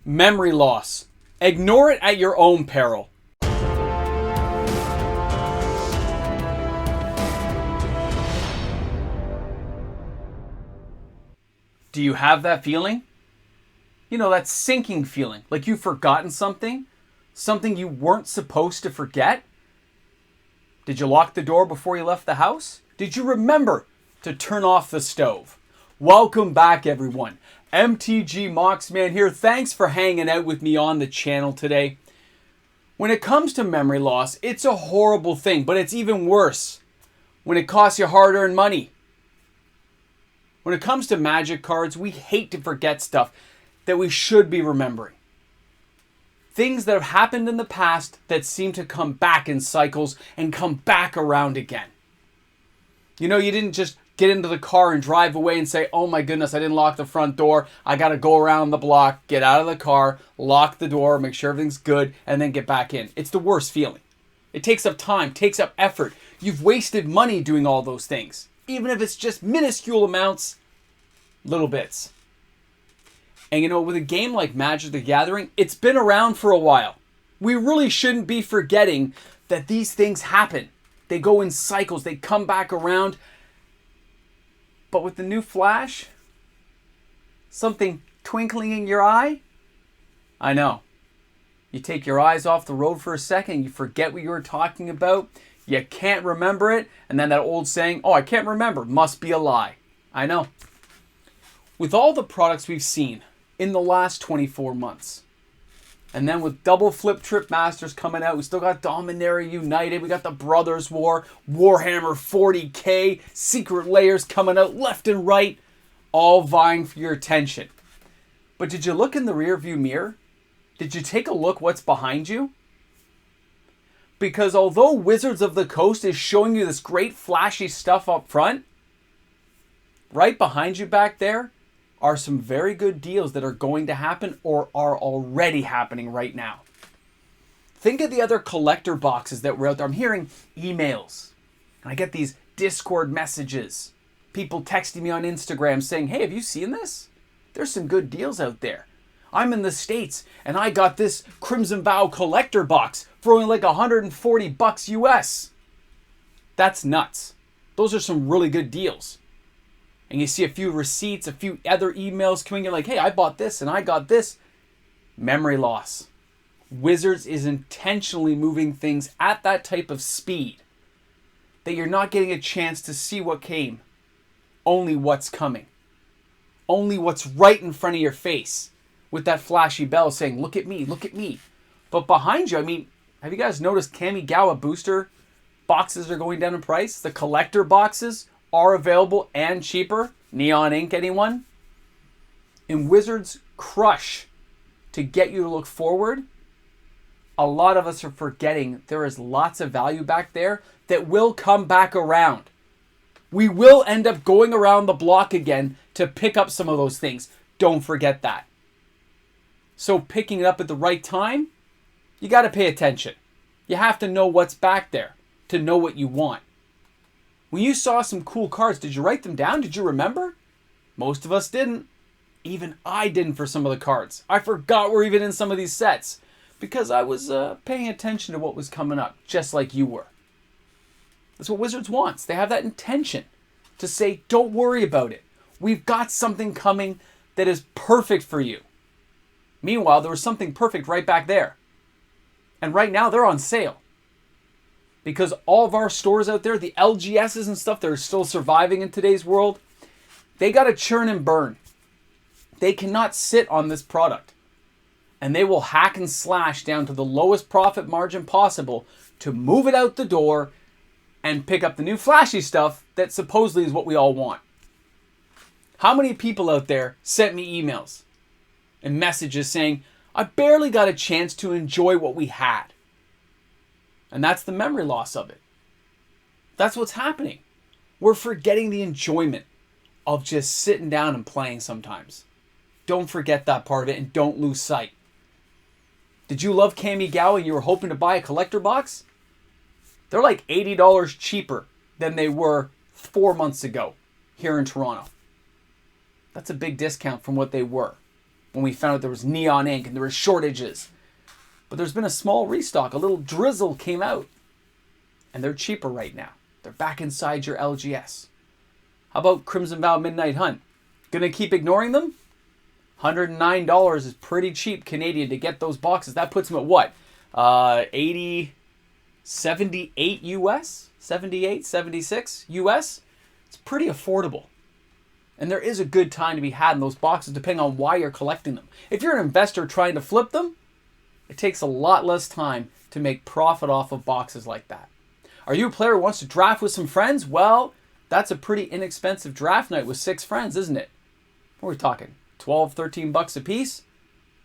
Memory loss. Ignore it at your own peril. Do you have that feeling? You know, that sinking feeling, like you've forgotten something you weren't supposed to forget? Did you lock the door before you left the house? Did you remember to turn off the stove? Welcome back, everyone. MTG Moxman here. Thanks for hanging out with me on the channel today. When it comes to memory loss, it's a horrible thing, but it's even worse when it costs you hard-earned money. When it comes to Magic cards, we hate to forget stuff that we should be remembering. Things that have happened in the past that seem to come back in cycles and come back around again. You know, you didn't just get into the car and drive away and say, oh my goodness, I didn't lock the front door. I got to go around the block, get out of the car, lock the door, make sure everything's good, and then get back in. It's the worst feeling. It takes up time, takes up effort. You've wasted money doing all those things. Even if it's just minuscule amounts, little bits. And you know, with a game like Magic the Gathering, it's been around for a while. We really shouldn't be forgetting that these things happen. They go in cycles, they come back around. But with the new Flash, something twinkling in your eye? I know. You take your eyes off the road for a second, you forget what you were talking about, you can't remember it, and then that old saying, oh, I can't remember, must be a lie. I know. With all the products we've seen in the last 24 months, and then with double Flip Trip Masters coming out, we still got Dominaria United, we got the Brothers War, Warhammer 40K, Secret Layers coming out left and right, all vying for your attention. But did you look in the rearview mirror? Did you take a look what's behind you? Because although Wizards of the Coast is showing you this great flashy stuff up front, right behind you back there are some very good deals that are going to happen or are already happening right now. Think of the other collector boxes that were out there. I'm hearing emails, and I get these Discord messages. People texting me on Instagram saying, hey, have you seen this? There's some good deals out there. I'm in the States, and I got this Crimson Vow collector box for only like $140 US. That's nuts. Those are some really good deals. And you see a few receipts, a few other emails coming in like, hey, I bought this and I got this. Memory loss. Wizards is intentionally moving things at that type of speed that you're not getting a chance to see what came. Only what's coming. Only what's right in front of your face with that flashy bell saying, look at me, look at me. But behind you, I mean, have you guys noticed Kamigawa booster boxes are going down in price? The collector boxes are available and cheaper. Neon Ink, anyone? In Wizards' crush to get you to look forward, a lot of us are forgetting there is lots of value back there that will come back around. We will end up going around the block again to pick up some of those things. Don't forget that. So picking it up at the right time, you got to pay attention. You have to know what's back there to know what you want. When you saw some cool cards, did you write them down? Did you remember? Most of us didn't. Even I didn't for some of the cards. I forgot we're even in some of these sets because I was paying attention to what was coming up, just like you were. That's what Wizards wants. They have that intention to say, don't worry about it. We've got something coming that is perfect for you. Meanwhile, there was something perfect right back there. And right now, they're on sale. Because all of our stores out there, the LGSs and stuff that are still surviving in today's world, they got to churn and burn. They cannot sit on this product. And they will hack and slash down to the lowest profit margin possible to move it out the door and pick up the new flashy stuff that supposedly is what we all want. How many people out there sent me emails and messages saying, I barely got a chance to enjoy what we had? And that's the memory loss of it. That's what's happening. We're forgetting the enjoyment of just sitting down and playing sometimes. Don't forget that part of it and don't lose sight. Did you love Kamigawa and you were hoping to buy a collector box? They're like $80 cheaper than they were 4 months ago here in Toronto. That's a big discount from what they were when we found out there was neon ink and there were shortages. But there's been a small restock. A little drizzle came out. And they're cheaper right now. They're back inside your LGS. How about Crimson Vow Midnight Hunt? Gonna keep ignoring them? $109 is pretty cheap Canadian to get those boxes. That puts them at what? 80, 78 US? 78, 76 US? It's pretty affordable. And there is a good time to be had in those boxes depending on why you're collecting them. If you're an investor trying to flip them, it takes a lot less time to make profit off of boxes like that. Are you a player who wants to draft with some friends? Well, that's a pretty inexpensive draft night with 6 friends, isn't it? What are we talking? 12, 13 bucks a piece?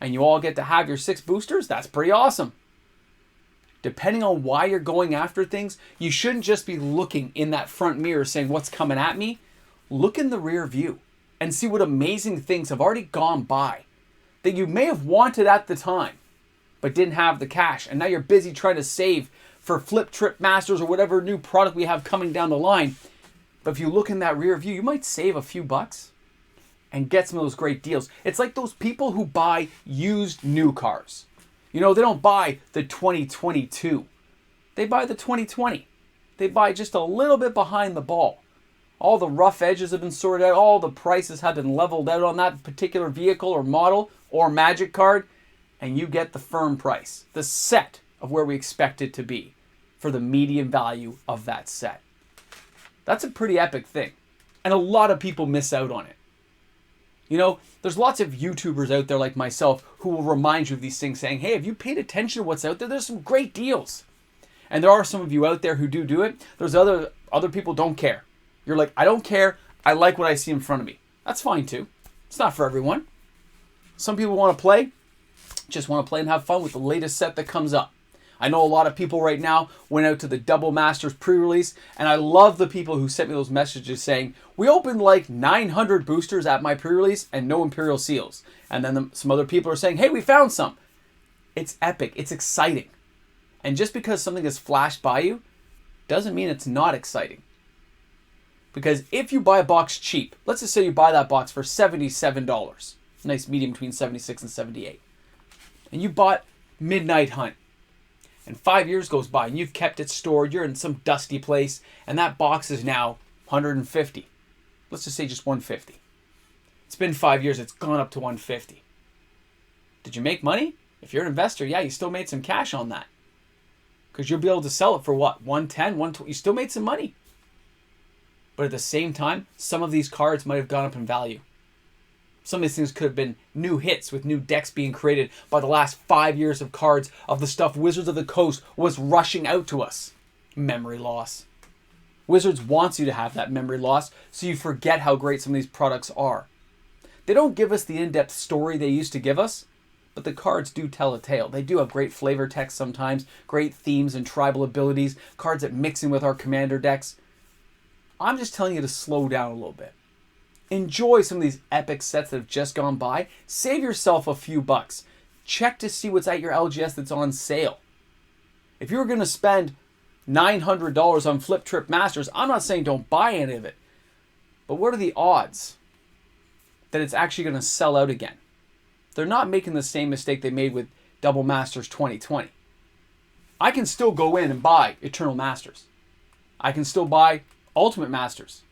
And you all get to have your 6 boosters? That's pretty awesome. Depending on why you're going after things, you shouldn't just be looking in that front mirror saying, what's coming at me? Look in the rear view and see what amazing things have already gone by that you may have wanted at the time, but didn't have the cash. And now you're busy trying to save for Flip Trip Masters or whatever new product we have coming down the line. But if you look in that rear view, you might save a few bucks and get some of those great deals. It's like those people who buy used new cars. You know, they don't buy the 2022. They buy the 2020. They buy just a little bit behind the ball. All the rough edges have been sorted out. All the prices have been leveled out on that particular vehicle or model or magic card. And you get the firm price, the set of where we expect it to be for the median value of that set. That's a pretty epic thing. And a lot of people miss out on it. You know, there's lots of YouTubers out there like myself who will remind you of these things saying, hey, have you paid attention to what's out there? There's some great deals. And there are some of you out there who do it. There's other people don't care. You're like, I don't care. I like what I see in front of me. That's fine too. It's not for everyone. Some people want to play, just want to play and have fun with the latest set that comes up. I know a lot of people right now went out to the Double Masters pre-release, and I love the people who sent me those messages saying, we opened like 900 boosters at my pre-release and no Imperial Seals. And then some other people are saying, hey, we found some. It's epic. It's exciting. And just because something has flashed by you doesn't mean it's not exciting. Because if you buy a box cheap, let's just say you buy that box for $77, nice medium between 76 and 78, and you bought Midnight Hunt, and 5 years goes by and you've kept it stored, you're in some dusty place, and that box is now 150. Let's just say just 150. It's been 5 years, it's gone up to 150. Did you make money? If you're an investor, yeah, you still made some cash on that. Because you'll be able to sell it for what? 110, 120. You still made some money. But at the same time, some of these cards might have gone up in value. Some of these things could have been new hits with new decks being created by the last 5 years of cards of the stuff Wizards of the Coast was rushing out to us. Memory loss. Wizards wants you to have that memory loss so you forget how great some of these products are. They don't give us the in-depth story they used to give us, but the cards do tell a tale. They do have great flavor text sometimes, great themes and tribal abilities, cards that mix in with our commander decks. I'm just telling you to slow down a little bit. Enjoy some of these epic sets that have just gone by. Save yourself a few bucks. Check to see what's at your LGS that's on sale. If you're going to spend $900 on Flip Trip Masters, I'm not saying don't buy any of it. But what are the odds that it's actually going to sell out again? They're not making the same mistake they made with Double Masters 2020. I can still go in and buy Eternal Masters. I can still buy Ultimate Masters.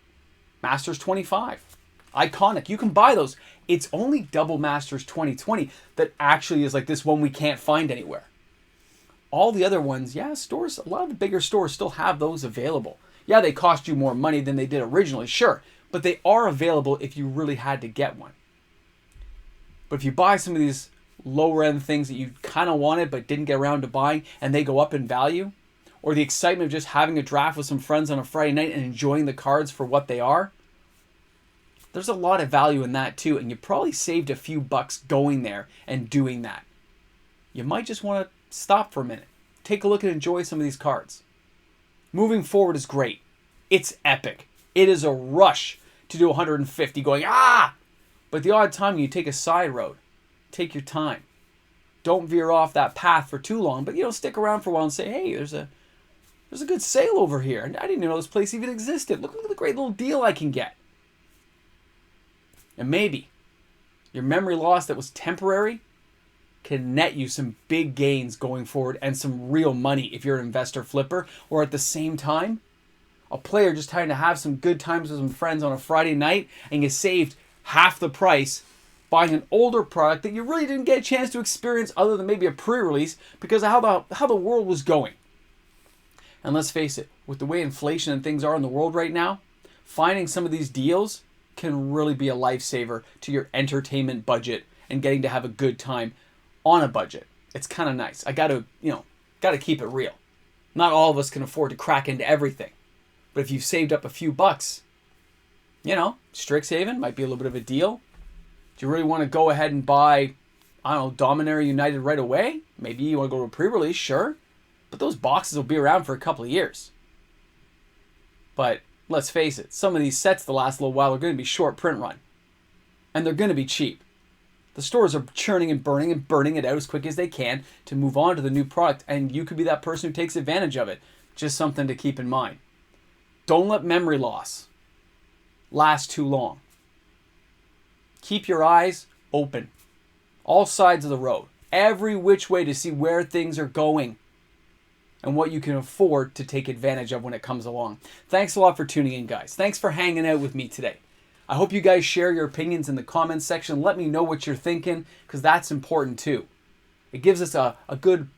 Masters 25. Iconic. You can buy those. It's only Double Masters 2020 that actually is like this one we can't find anywhere. All the other ones, yeah, stores, a lot of the bigger stores still have those available. Yeah, they cost you more money than they did originally, sure. But they are available if you really had to get one. But if you buy some of these lower end things that you kind of wanted but didn't get around to buying and they go up in value, or the excitement of just having a draft with some friends on a Friday night and enjoying the cards for what they are, there's a lot of value in that too, and you probably saved a few bucks going there and doing that. You might just want to stop for a minute. Take a look and enjoy some of these cards. Moving forward is great. It's epic. It is a rush to do 150 going, ah! But the odd time you take a side road. Take your time. Don't veer off that path for too long, but stick around for a while and say, hey, there's a good sale over here. And I didn't even know this place even existed. Look at the great little deal I can get. And maybe Your memory loss that was temporary can net you some big gains going forward and some real money if you're an investor flipper, or at the same time, a player just trying to have some good times with some friends on a Friday night and you saved half the price buying an older product that you really didn't get a chance to experience other than maybe a pre-release because of how the world was going. And let's face it, with the way inflation and things are in the world right now, finding some of these deals can really be a lifesaver to your entertainment budget and getting to have a good time on a budget. It's kind of nice. I got to keep it real. Not all of us can afford to crack into everything. But if you've saved up a few bucks, Strixhaven might be a little bit of a deal. Do you really want to go ahead and buy, Dominaria United right away? Maybe you want to go to a pre-release, sure. But those boxes will be around for a couple of years. But let's face it, some of these sets the last little while are going to be short print run. And they're going to be cheap. The stores are churning and burning it out as quick as they can to move on to the new product. And you could be that person who takes advantage of it. Just something to keep in mind. Don't let memory loss last too long. Keep your eyes open. All sides of the road. Every which way to see where things are going. And what you can afford to take advantage of when it comes along. Thanks a lot for tuning in, guys. Thanks for hanging out with me today. I hope you guys share your opinions in the comments section. Let me know what you're thinking, because that's important too. It gives us a good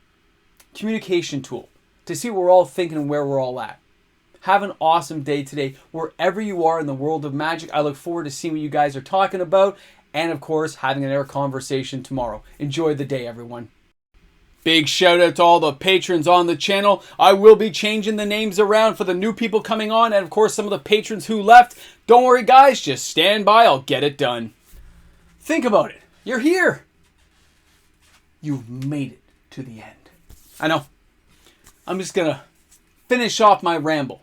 communication tool to see what we're all thinking and where we're all at. Have an awesome day today, wherever you are in the world of Magic. I look forward to seeing what you guys are talking about, and of course, having another conversation tomorrow. Enjoy the day, everyone. Big shout out to all the patrons on the channel. I will be changing the names around for the new people coming on, and of course some of the patrons who left. Don't worry guys, just stand by, I'll get it done. Think about it. You're here. You've made it to the end. I know. I'm just gonna finish off my ramble.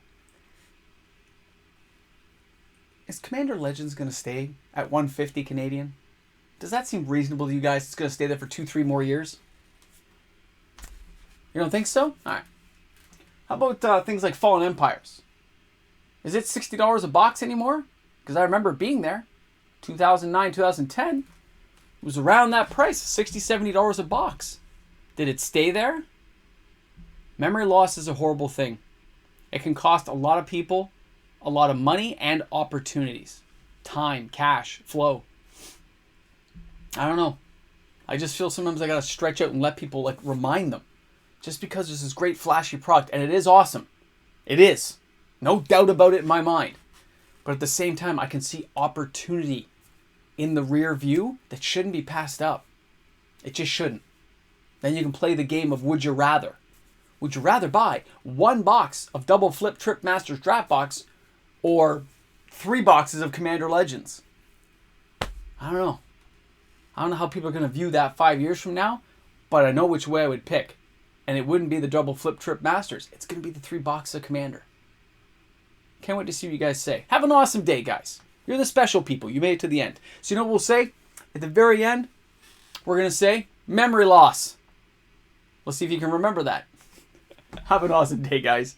Is Commander Legends gonna stay at 150 Canadian? Does that seem reasonable to you guys? It's gonna stay there for 2-3 more years? You don't think so? Alright. How about things like Fallen Empires? Is it $60 a box anymore? Because I remember being there. 2009, 2010. It was around that price. $60, $70 a box. Did it stay there? Memory loss is a horrible thing. It can cost a lot of people a lot of money and opportunities. Time, cash, flow. I don't know. I just feel sometimes I gotta stretch out and let people remind them. Just because there's this great flashy product, and it is awesome. It is. No doubt about it in my mind. But at the same time, I can see opportunity in the rear view that shouldn't be passed up. It just shouldn't. Then you can play the game of would you rather. Would you rather buy 1 box of Double Flip Trip Masters Draft Box or 3 boxes of Commander Legends? I don't know. I don't know how people are going to view that 5 years from now, but I know which way I would pick. And it wouldn't be the Double Flip Trip Masters. It's going to be the 3 boxes of Commander. Can't wait to see what you guys say. Have an awesome day, guys. You're the special people. You made it to the end. So you know what we'll say? At the very end, we're going to say memory loss. Let's see if you can remember that. Have an awesome day, guys.